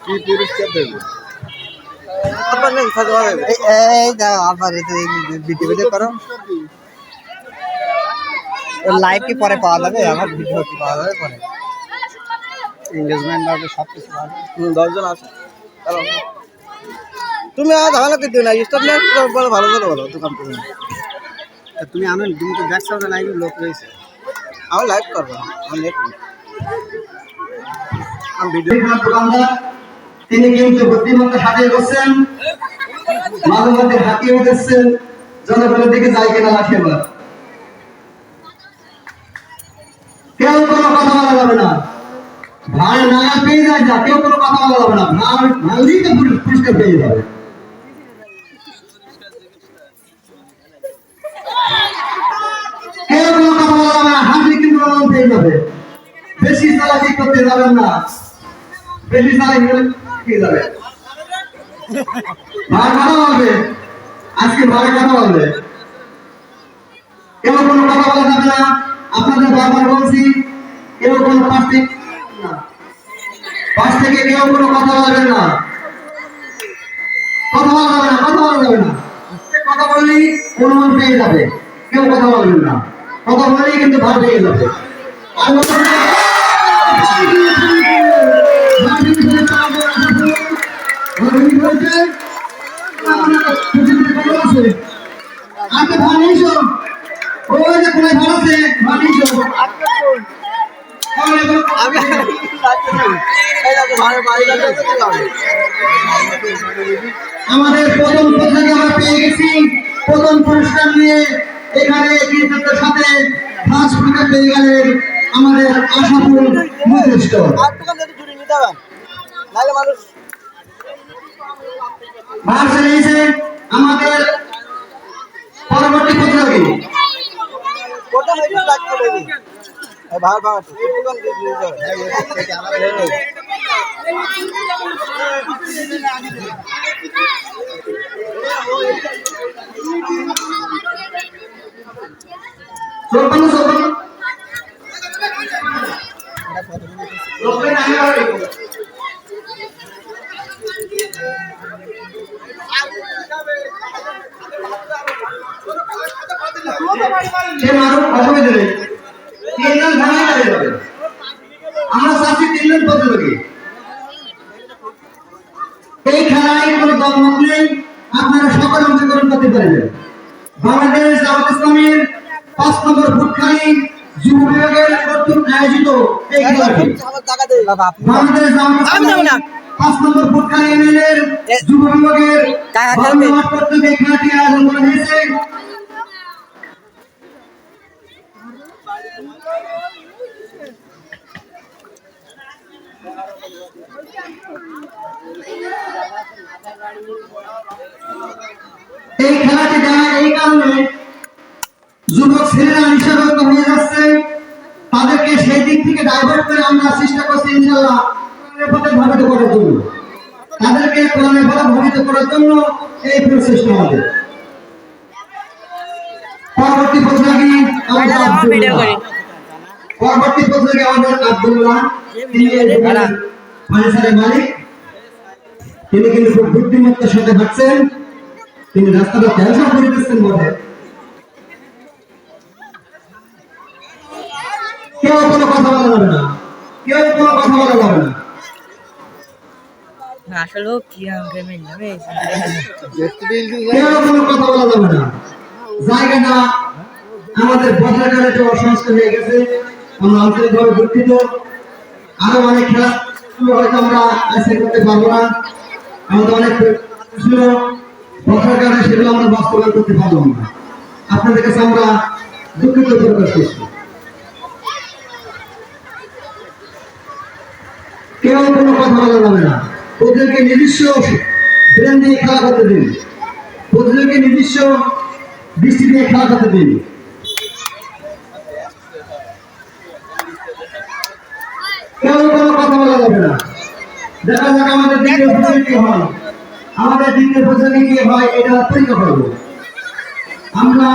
কি পুরস্কার দেবে? এই দাও আবার ভিডিও করো। লাইভ কি পরে পাওয়া যাবে? আমার ভিডিও কি পাওয়া যাবে পরে? এঙ্গেজমেন্ট হবে সব কিছু হবে। 10 জন আছে। চলো তুমি আর ধারণা দিতে না স্টপ না বলো ভালো ভালো বলো দোকান তুমি। তুমি আমি তুমি তো দেখছো না লাইভে লোক রয়েছে। আমি লাইভ করব আমি নেট আমি ভিডিও দোকানদার তিনি কিন্তু বুদ্ধিমত্তা সাজিয়ে করছেন, মাঝে মধ্যে হাতিয়ে উঠেছেন, জনগণের দিকে যায় কিনা লাঠি এবার কেউ কোনো কথা বলা যাবে না। ভাই না পেয়ে যায় না, কেউ কোনো কথা বলা যাবে না। ভাইই তো পুরস্কার পেয়ে যাবে। কেউ কোনো কথা বলা যাবে না, হাসি কিন্তু পেয়ে যাবে। বেশি চালাকি করতে যাবেন না, বেশি চালাকি পেয়ে যাবে। ভাই কথা বলবে, আজকে ভাই কথা বলবে, কেউ কোনো কথা বলা যাবে না। আপনাদের বারবার বলছি কেউ কোনো পাশ থেকে কেউ কোনো কথা বলবেন না, কথা বলা যাবে না, কথা বলা যাবে না। কথা বললেই অনুমান পেয়ে যাবে, কেউ কথা বলবেন না, কথা বললেই কিন্তু ভাই পেয়ে যাবে। আমাদের প্রথম পোশাকে আমরা পেয়ে গেছি, প্রথম পুরস্কার নিয়ে এখানে কৃতজ্ঞতার সাথে ফার্স্ট পুরস্কার পেয়ে গেলেন আমাদের আশাপুর নির্দিষ্ট আমাদের পরবর্তী প্রতিযোগী ভালো ভালো আমরা চাচ্ছি 3 জন প্রতিযোগী। এই খেলায় কোনো দলমত নেই, আপনারা সকলে অংশগ্রহণ করতে পারবেন। বাংলাদেশ জামাত ইসলামের 5 নম্বর ভোটখালী যুব বিভাগের কর্তৃক আয়োজিত এই খেলাটি বাংলাদেশ জামাত ইসলামের 5 নম্বর ভোটখালী ইউনিয়নের যুব বিভাগের কর্তৃক এই খেলাটি আয়োজন করা হয়েছে। এই খেলাটি দেখার এই কারণে যুবক ছেলেরা নিঃসঙ্গ হয়ে যাচ্ছে, তাদেরকে সেই দিক থেকে ডাইভার্ট করে আমরা চেষ্টা করছি ইনশাআল্লাহ পথে ভাবিত করার জন্য, তাদেরকে কোরআনের পথে ভাবিত করার জন্য এই প্রচেষ্টা আমাদের। পরবর্তী প্রতিযোগী আমাদের আব্দুল্লাহ, তিনি ফার্নিচারের মালিক, তিনি কিন্তু খুব বুদ্ধিমত্তার সাথে হাঁটছেন, তিনি রাস্তাটা ক্যান্সার করে দিচ্ছেন বটে। কেউ কোনো কথা বলা যাবে না, কেউ কোনো কথা বলা যাবে না। আসলে কি গেমে যাবে, কেউ কোনো কথা বলা যাবে না। জায়গাটা আমাদের বদলাকারে যে অসংস্কার হয়ে গেছে, আমরা আন্তরিকভাবে দুঃখিত। আরো অনেক খেলা হয়তো আমরা আজকে করতে পারবো না, আমাদের অনেক ছিল বছরের কারণে সেগুলো আমরা বাস্তবায়ন করতে পারবো না। আপনাদের কাছে আমরা দুঃখিত প্রকাশ করছি। কেউ কোনো কথা বলা যাবে না, ওদেরকে নিজস্ব ব্রেন দিয়ে খেলা করতে দিন, ওদেরকে নিজস্ব দৃষ্টি দিয়ে খেলা করতে দিন। কেউ কোনো কথা বলা যাবে না। দেখা যাক আমাদের দ্বিতীয় প্রতিযোগী কি হয়, আমাদের দ্বিতীয় প্রতিযোগী কি হয় এটা পরীক্ষা করবো। আমরা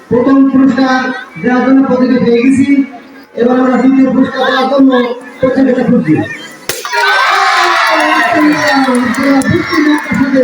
প্রথম পুরস্কার দেওয়ার জন্য প্রতিযোগী পেয়ে গেছি, এবার আমরা দ্বিতীয় পুরস্কার দেওয়ার জন্য প্রতিযোগিতা খুঁজছি। আপনারা বুদ্ধিমত্তার সাথে